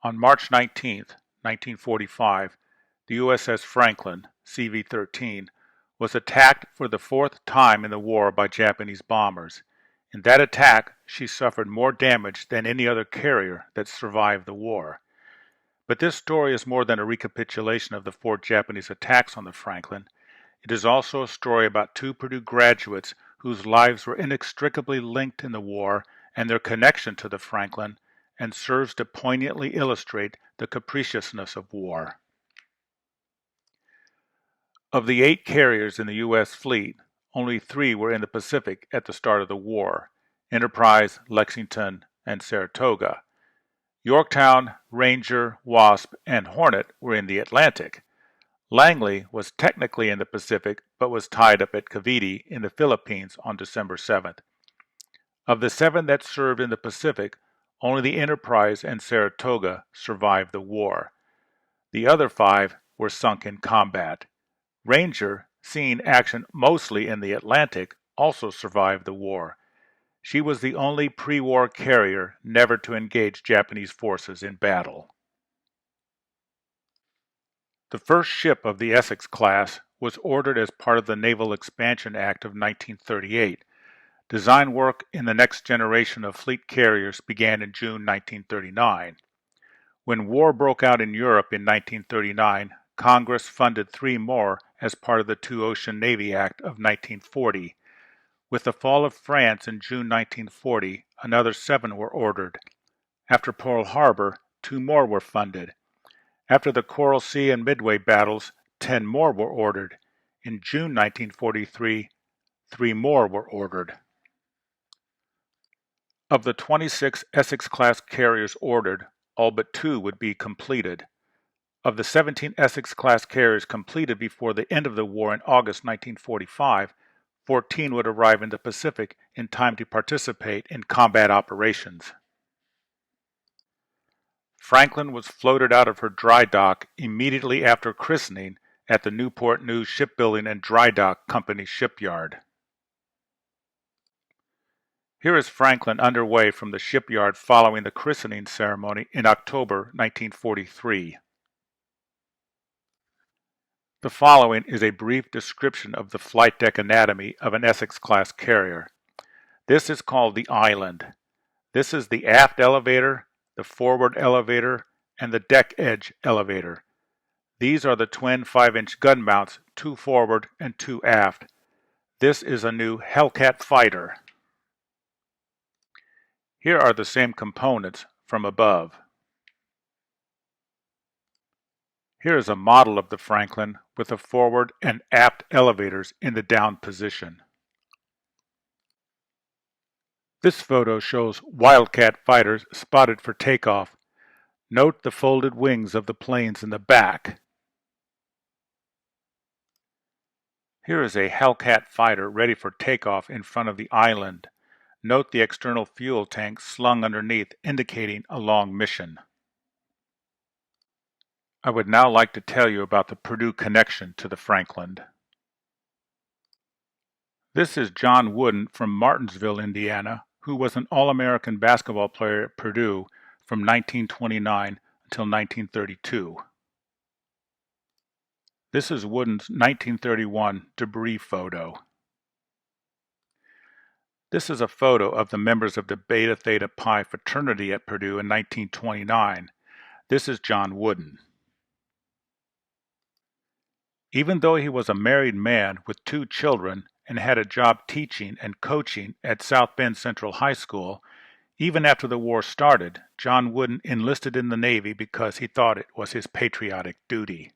On March 19, 1945, the USS Franklin, CV-13, was attacked for the fourth time in the war by Japanese bombers. In that attack, she suffered more damage than any other carrier that survived the war. But this story is more than a recapitulation of the four Japanese attacks on the Franklin. It is also a story about two Purdue graduates whose lives were inextricably linked in the war and their connection to the Franklin, and serves to poignantly illustrate the capriciousness of war. Of the 8 carriers in the U.S. fleet, only 3 were in the Pacific at the start of the war: Enterprise, Lexington, and Saratoga. Yorktown, Ranger, Wasp, and Hornet were in the Atlantic. Langley was technically in the Pacific, but was tied up at Cavite in the Philippines on December 7th. Of the 7 that served in the Pacific, only the Enterprise and Saratoga survived the war. The other 5 were sunk in combat. Ranger, seeing action mostly in the Atlantic, also survived the war. She was the only pre-war carrier never to engage Japanese forces in battle. The first ship of the Essex class was ordered as part of the Naval Expansion Act of 1938. Design work in the next generation of fleet carriers began in June 1939. When war broke out in Europe in 1939, Congress funded 3 more as part of the Two-Ocean Navy Act of 1940. With the fall of France in June 1940, another 7 were ordered. After Pearl Harbor, 2 more were funded. After the Coral Sea and Midway battles, 10 more were ordered. In June 1943, 3 more were ordered. Of the 26 Essex-class carriers ordered, all but 2 would be completed. Of the 17 Essex-class carriers completed before the end of the war in August 1945, 14 would arrive in the Pacific in time to participate in combat operations. Franklin was floated out of her dry dock immediately after christening at the Newport News Shipbuilding and Dry Dock Company shipyard. Here is Franklin underway from the shipyard following the christening ceremony in October 1943. The following is a brief description of the flight deck anatomy of an Essex-class carrier. This is called the island. This is the aft elevator, the forward elevator, and the deck edge elevator. These are the twin 5-inch gun mounts, 2 forward and 2 aft. This is a new Hellcat fighter. Here are the same components from above. Here is a model of the Franklin with the forward and aft elevators in the down position. This photo shows Wildcat fighters spotted for takeoff. Note the folded wings of the planes in the back. Here is a Hellcat fighter ready for takeoff in front of the island. Note the external fuel tank slung underneath, indicating a long mission. I would now like to tell you about the Purdue connection to the Franklin. This is John Wooden from Martinsville, Indiana, who was an All-American basketball player at Purdue from 1929 until 1932. This is Wooden's 1931 debris photo. This is a photo of the members of the Beta Theta Pi fraternity at Purdue in 1929. This is John Wooden. Even though he was a married man with 2 children and had a job teaching and coaching at South Bend Central High School, even after the war started, John Wooden enlisted in the Navy because he thought it was his patriotic duty.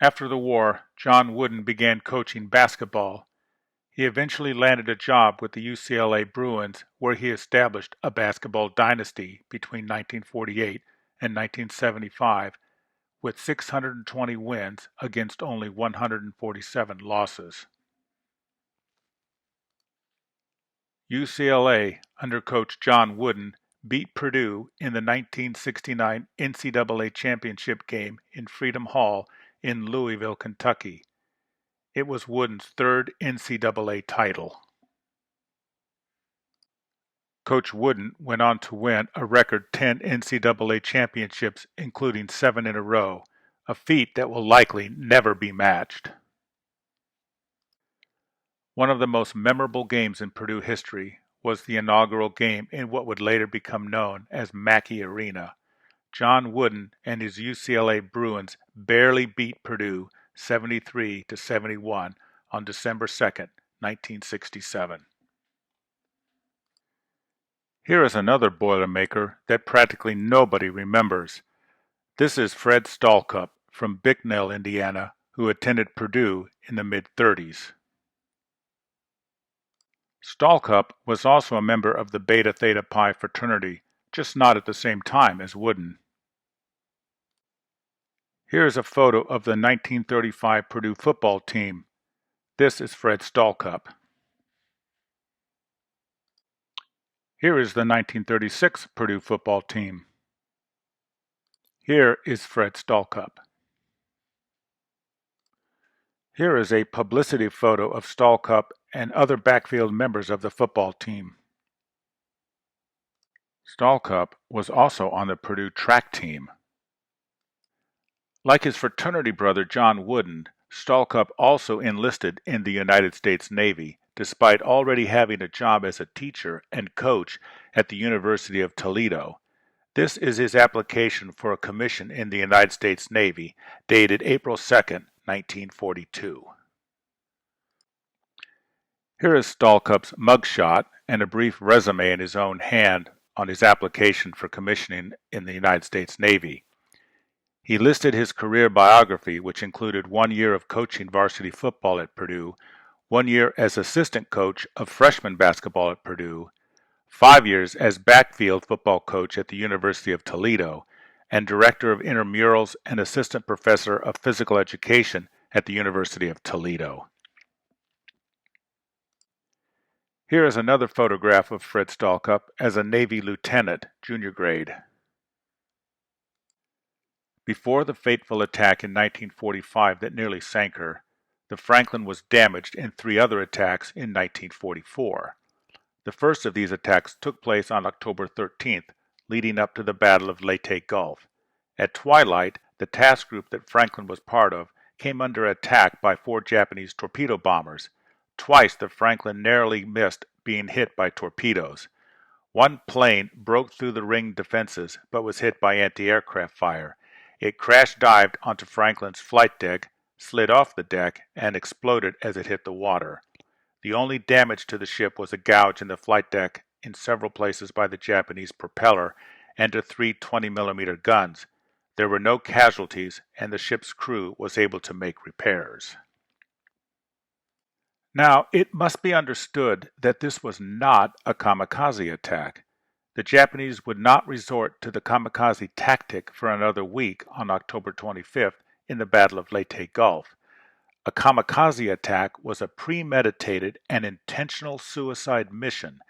After the war, John Wooden began coaching basketball. He eventually landed a job with the UCLA Bruins, where he established a basketball dynasty between 1948 and 1975, with 620 wins against only 147 losses. UCLA, under coach John Wooden, beat Purdue in the 1969 NCAA championship game in Freedom Hall in Louisville, Kentucky. It was Wooden's 3rd NCAA title. Coach Wooden went on to win a record 10 NCAA championships, including 7 in a row, a feat that will likely never be matched. One of the most memorable games in Purdue history was the inaugural game in what would later become known as Mackey Arena. John Wooden and his UCLA Bruins barely beat Purdue 73-71 on December 2nd, 1967. Here is another Boilermaker that practically nobody remembers. This is Fred Stalcup from Bicknell, Indiana, who attended Purdue in the mid-30s. Stalcup was also a member of the Beta Theta Pi fraternity, just not at the same time as Wooden. Here is a photo of the 1935 Purdue football team. This is Fred Stalcup. Here is the 1936 Purdue football team. Here is Fred Stalcup. Here is a publicity photo of Stalcup and other backfield members of the football team. Stalcup was also on the Purdue track team. Like his fraternity brother John Wooden, Stalcup also enlisted in the United States Navy, despite already having a job as a teacher and coach at the University of Toledo. This is his application for a commission in the United States Navy, dated April 2nd, 1942. Here is Stalcup's mugshot and a brief resume in his own hand on his application for commissioning in the United States Navy. He listed his career biography, which included 1 year of coaching varsity football at Purdue, 1 year as assistant coach of freshman basketball at Purdue, 5 years as backfield football coach at the University of Toledo, and director of intramurals and assistant professor of physical education at the University of Toledo. Here is another photograph of Fred Stalcup as a Navy lieutenant, junior grade. Before the fateful attack in 1945 that nearly sank her, the Franklin was damaged in 3 other attacks in 1944. The first of these attacks took place on October 13th, leading up to the Battle of Leyte Gulf. At twilight, the task group that Franklin was part of came under attack by 4 Japanese torpedo bombers. Twice the Franklin narrowly missed being hit by torpedoes. One plane broke through the ring defenses but was hit by anti-aircraft fire. It crash-dived onto Franklin's flight deck, slid off the deck, and exploded as it hit the water. The only damage to the ship was a gouge in the flight deck in several places by the Japanese propeller and to 3 20mm guns. There were no casualties, and the ship's crew was able to make repairs. Now, it must be understood that this was not a kamikaze attack. The Japanese would not resort to the kamikaze tactic for another week on October 25th in the Battle of Leyte Gulf. A kamikaze attack was a premeditated and intentional suicide mission.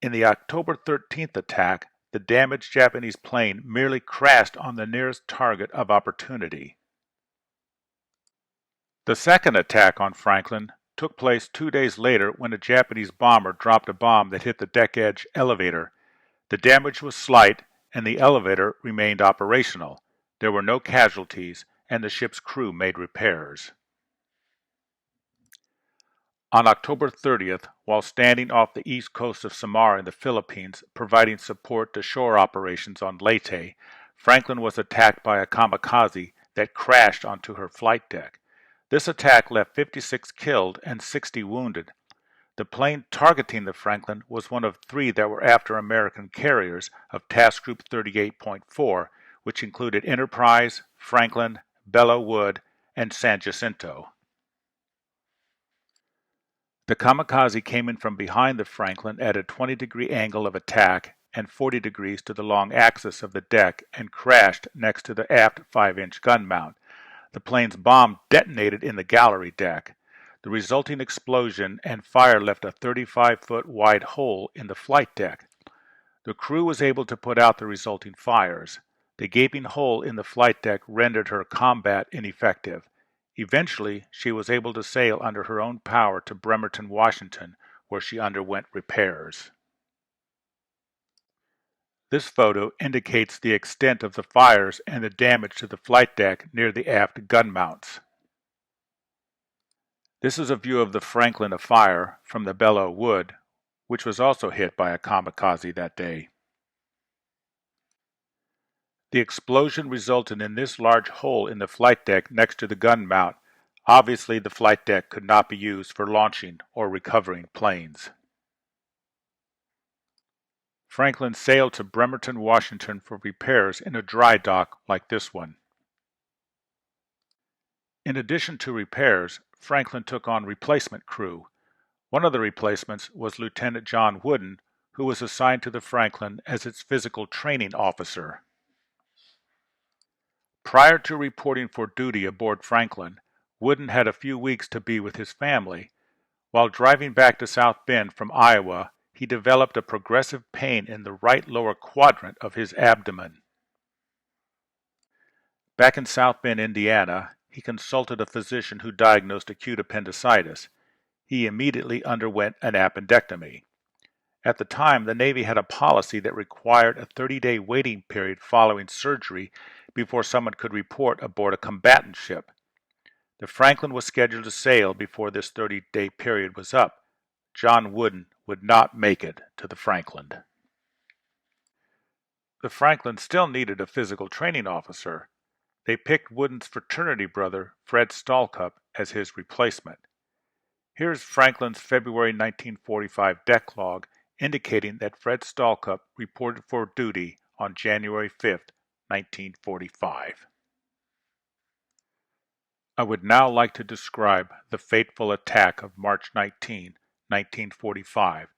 In the October 13th attack, the damaged Japanese plane merely crashed on the nearest target of opportunity. The second attack on Franklin took place 2 days later when a Japanese bomber dropped a bomb that hit the deck edge elevator. The damage was slight, and the elevator remained operational. There were no casualties, and the ship's crew made repairs. On October 30th, while standing off the east coast of Samar in the Philippines, providing support to shore operations on Leyte, Franklin was attacked by a kamikaze that crashed onto her flight deck. This attack left 56 killed and 60 wounded. The plane targeting the Franklin was one of 3 that were after American carriers of Task Group 38.4, which included Enterprise, Franklin, Belleau Wood, and San Jacinto. The kamikaze came in from behind the Franklin at a 20-degree angle of attack and 40 degrees to the long axis of the deck and crashed next to the aft 5-inch gun mount. The plane's bomb detonated in the gallery deck. The resulting explosion and fire left a 35-foot wide hole in the flight deck. The crew was able to put out the resulting fires. The gaping hole in the flight deck rendered her combat ineffective. Eventually, she was able to sail under her own power to Bremerton, Washington, where she underwent repairs. This photo indicates the extent of the fires and the damage to the flight deck near the aft gun mounts. This is a view of the Franklin afire from the Belleau Wood, which was also hit by a kamikaze that day. The explosion resulted in this large hole in the flight deck next to the gun mount. Obviously, the flight deck could not be used for launching or recovering planes. Franklin sailed to Bremerton, Washington for repairs in a dry dock like this one. In addition to repairs, Franklin took on replacement crew. One of the replacements was Lieutenant John Wooden, who was assigned to the Franklin as its physical training officer. Prior to reporting for duty aboard Franklin, Wooden had a few weeks to be with his family. While driving back to South Bend from Iowa, he developed a progressive pain in the right lower quadrant of his abdomen. Back in South Bend, Indiana, he consulted a physician who diagnosed acute appendicitis. He immediately underwent an appendectomy. At the time, the Navy had a policy that required a 30-day waiting period following surgery before someone could report aboard a combatant ship. The Franklin was scheduled to sail before this 30-day period was up. John Wooden would not make it to the Franklin. The Franklin still needed a physical training officer. They picked Wooden's fraternity brother, Fred Stalcup, as his replacement. Here's Franklin's February 1945 deck log indicating that Fred Stalcup reported for duty on January 5, 1945. I would now like to describe the fateful attack of March 19, 1945,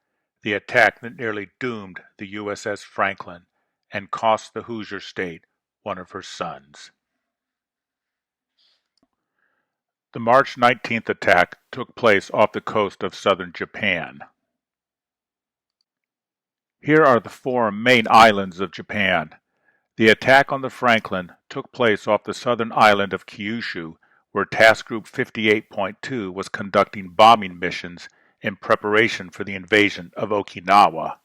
the attack that nearly doomed the USS Franklin and cost the Hoosier state one of her sons. The March 19th attack took place off the coast of southern Japan. Here are the four main islands of Japan. The attack on the Franklin took place off the southern island of Kyushu, where Task Group 58.2 was conducting bombing missions in preparation for the invasion of Okinawa.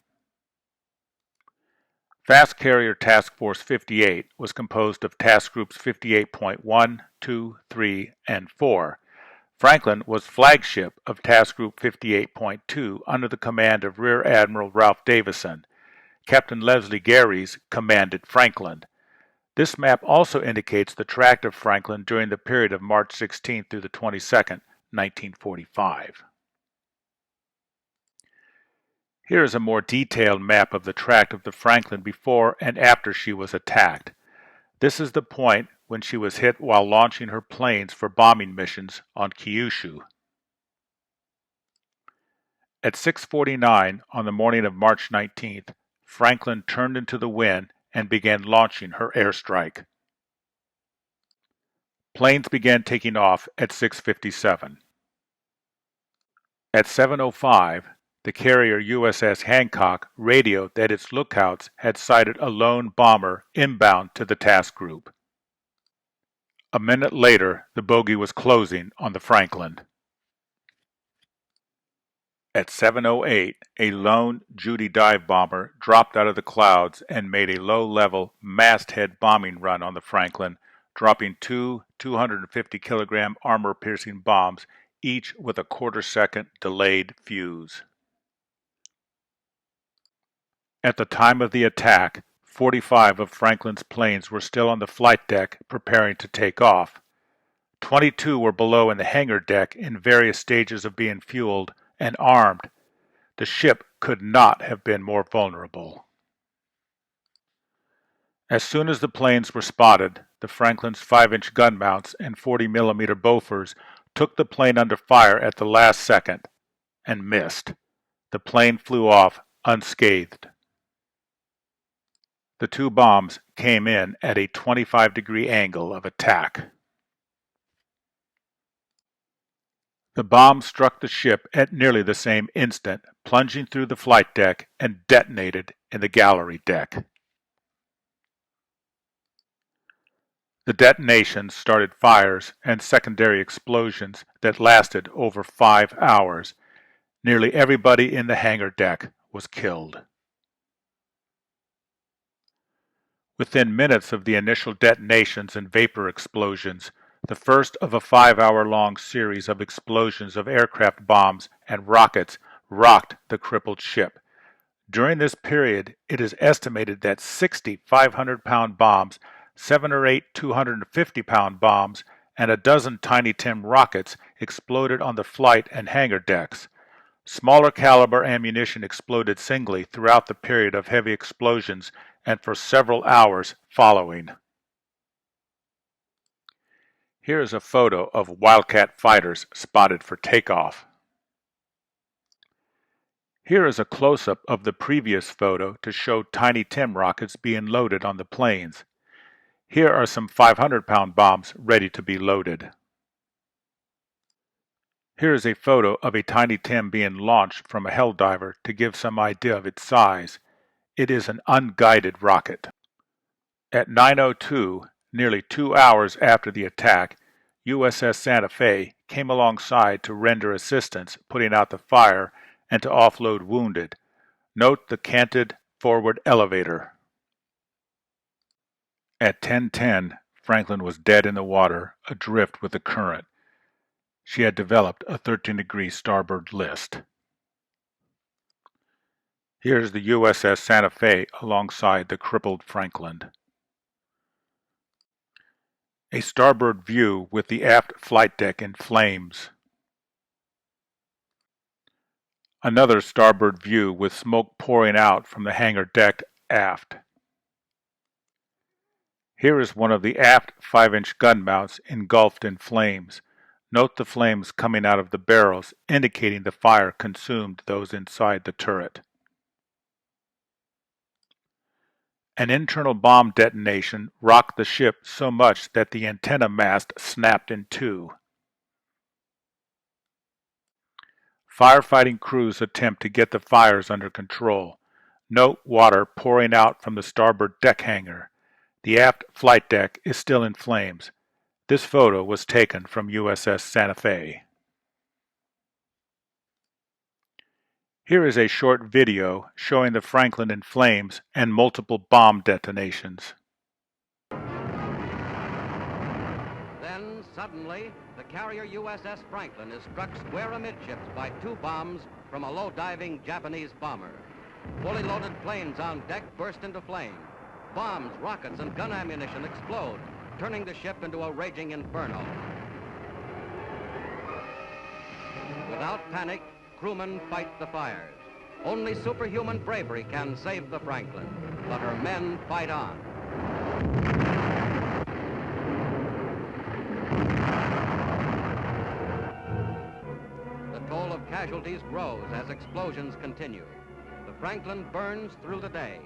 Fast Carrier Task Force 58 was composed of Task Groups 58.1, 2, 3, and 4. Franklin was flagship of Task Group 58.2 under the command of Rear Admiral Ralph Davison. Captain Leslie Gary's commanded Franklin. This map also indicates the track of Franklin during the period of March 16 through the 22nd, 1945. Here is a more detailed map of the track of the Franklin before and after she was attacked. This is the point when she was hit while launching her planes for bombing missions on Kyushu. At 6:49 on the morning of March 19th, Franklin turned into the wind and began launching her airstrike. Planes began taking off at 6:57. At 7:05, the carrier USS Hancock radioed that its lookouts had sighted a lone bomber inbound to the task group. A minute later, the bogey was closing on the Franklin. At 7:08, a lone Judy dive bomber dropped out of the clouds and made a low-level masthead bombing run on the Franklin, dropping two 250-kilogram armor-piercing bombs, each with a quarter-second delayed fuse. At the time of the attack, 45 of Franklin's planes were still on the flight deck preparing to take off. 22 were below in the hangar deck in various stages of being fueled and armed. The ship could not have been more vulnerable. As soon as the planes were spotted, the Franklin's 5-inch gun mounts and 40mm Bofors took the plane under fire at the last second and missed. The plane flew off unscathed. The two bombs came in at a 25-degree angle of attack. The bomb struck the ship at nearly the same instant, plunging through the flight deck and detonated in the gallery deck. The detonation started fires and secondary explosions that lasted over 5 hours. Nearly everybody in the hangar deck was killed. Within minutes of the initial detonations and vapor explosions, the first of a 5-hour-long series of explosions of aircraft bombs and rockets rocked the crippled ship. During this period, it is estimated that 60 500-pound bombs, 7 or 8 250-pound bombs, and a dozen Tiny Tim rockets exploded on the flight and hangar decks. Smaller caliber ammunition exploded singly throughout the period of heavy explosions and for several hours following. Here is a photo of Wildcat fighters spotted for takeoff. Here is a close-up of the previous photo to show Tiny Tim rockets being loaded on the planes. Here are some 500-pound bombs ready to be loaded. Here is a photo of a Tiny Tim being launched from a Helldiver to give some idea of its size. It is an unguided rocket. At 9:02, nearly 2 hours after the attack, USS Santa Fe came alongside to render assistance putting out the fire and to offload wounded. Note the canted forward elevator. At 10:10, Franklin was dead in the water, adrift with the current. She had developed a 13-degree starboard list. Here's the USS Santa Fe alongside the crippled Franklin. A starboard view with the aft flight deck in flames. Another starboard view with smoke pouring out from the hangar deck aft. Here is one of the aft 5-inch gun mounts engulfed in flames. Note the flames coming out of the barrels, indicating the fire consumed those inside the turret. An internal bomb detonation rocked the ship so much that the antenna mast snapped in two. Firefighting crews attempt to get the fires under control. Note water pouring out from the starboard deck hangar. The aft flight deck is still in flames. This photo was taken from USS Santa Fe. Here is a short video showing the Franklin in flames and multiple bomb detonations. Then, suddenly, the carrier USS Franklin is struck square amidships by 2 bombs from a low-diving Japanese bomber. Fully loaded planes on deck burst into flame. Bombs, rockets, and gun ammunition explode, turning the ship into a raging inferno. Without panic, crewmen fight the fires. Only superhuman bravery can save the Franklin, but her men fight on. The toll of casualties grows as explosions continue. The Franklin burns through the day.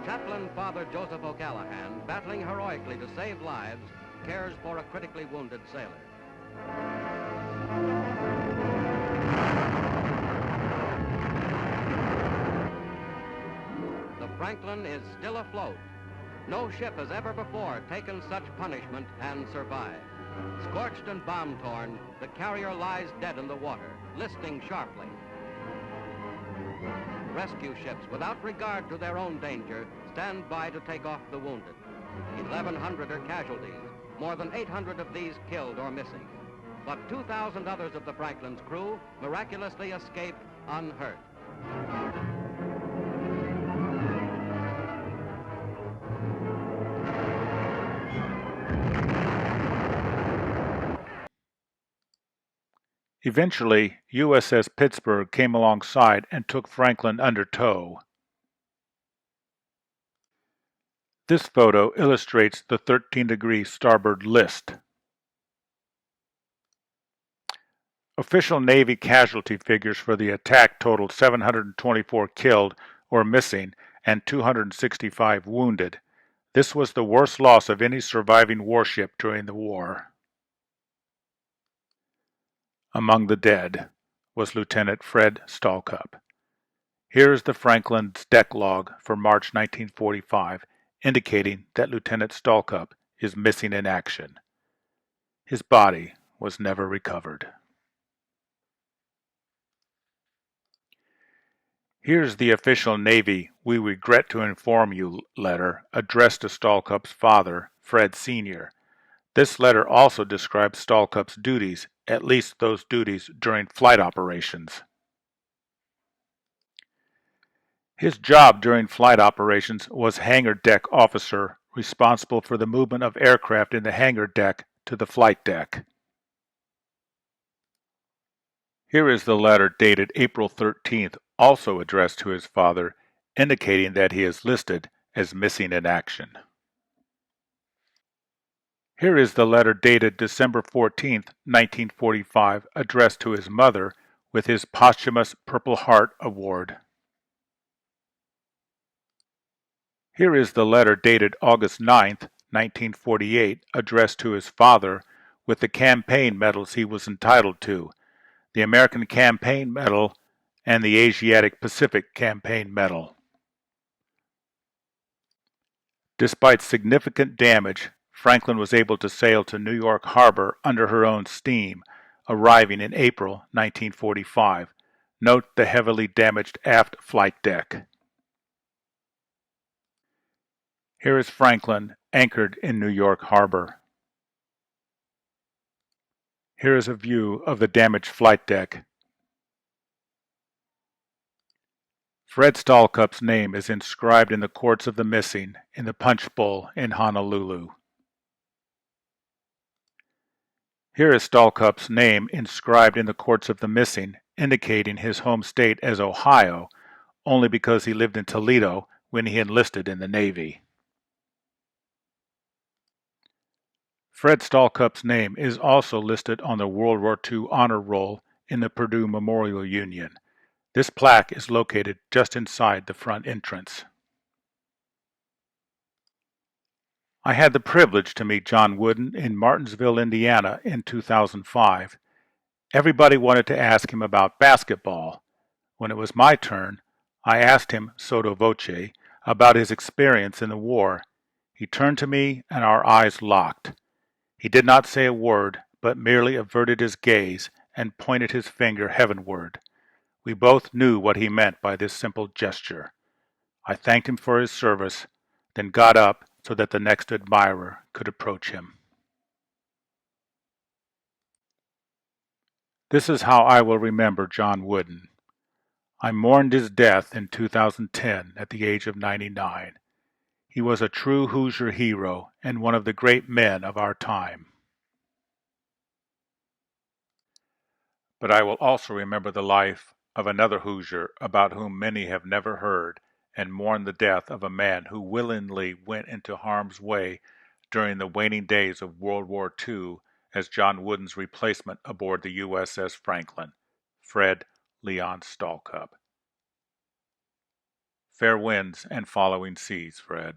Chaplain Father Joseph O'Callahan, battling heroically to save lives, cares for a critically wounded sailor. The Franklin is still afloat. No ship has ever before taken such punishment and survived. Scorched and bomb-torn, the carrier lies dead in the water, listing sharply. Rescue ships, without regard to their own danger, stand by to take off the wounded. 1,100 are casualties, more than 800 of these killed or missing. But 2,000 others of the Franklin's crew miraculously escape unhurt. Eventually, USS Pittsburgh came alongside and took Franklin under tow. This photo illustrates the 13-degree starboard list. Official Navy casualty figures for the attack totaled 724 killed or missing and 265 wounded. This was the worst loss of any surviving warship during the war. Among the dead was Lieutenant Fred Stalcup. Here is the Franklin's deck log for March 1945, indicating that Lieutenant Stalcup is missing in action. His body was never recovered. Here's the official Navy "We regret to inform you" letter addressed to Stalcup's father, Fred Sr. This letter also describes Stalcup's duties, at least those duties during flight operations. His job during flight operations was hangar deck officer, responsible for the movement of aircraft in the hangar deck to the flight deck. Here is the letter dated April 13th, also addressed to his father, indicating that he is listed as missing in action. Here is the letter dated December 14th, 1945, addressed to his mother with his posthumous Purple Heart Award. Here is the letter dated August 9th, 1948, addressed to his father with the campaign medals he was entitled to, the American Campaign Medal and the Asiatic Pacific Campaign Medal. Despite significant damage, Franklin was able to sail to New York Harbor under her own steam, arriving in April 1945. Note the heavily damaged aft flight deck. Here is Franklin anchored in New York Harbor. Here is a view of the damaged flight deck. Fred Stalcup's name is inscribed in the Courts of the Missing in the Punch Bowl in Honolulu. Here is Stalcup's name inscribed in the Courts of the Missing, indicating his home state as Ohio, only because he lived in Toledo when he enlisted in the Navy. Fred Stalcup's name is also listed on the World War II Honor Roll in the Purdue Memorial Union. This plaque is located just inside the front entrance. I had the privilege to meet John Wooden in Martinsville, Indiana in 2005. Everybody wanted to ask him about basketball. When it was my turn, I asked him sotto voce about his experience in the war. He turned to me and our eyes locked. He did not say a word, but merely averted his gaze and pointed his finger heavenward. We both knew what he meant by this simple gesture. I thanked him for his service, then got up so that the next admirer could approach him. This is how I will remember John Wooden. I mourned his death in 2010 at the age of 99. He was a true Hoosier hero and one of the great men of our time. But I will also remember the life of another Hoosier about whom many have never heard, and mourn the death of a man who willingly went into harm's way during the waning days of World War II as John Wooden's replacement aboard the USS Franklin, Fred Leon Stalcup. Fair winds and following seas, Fred.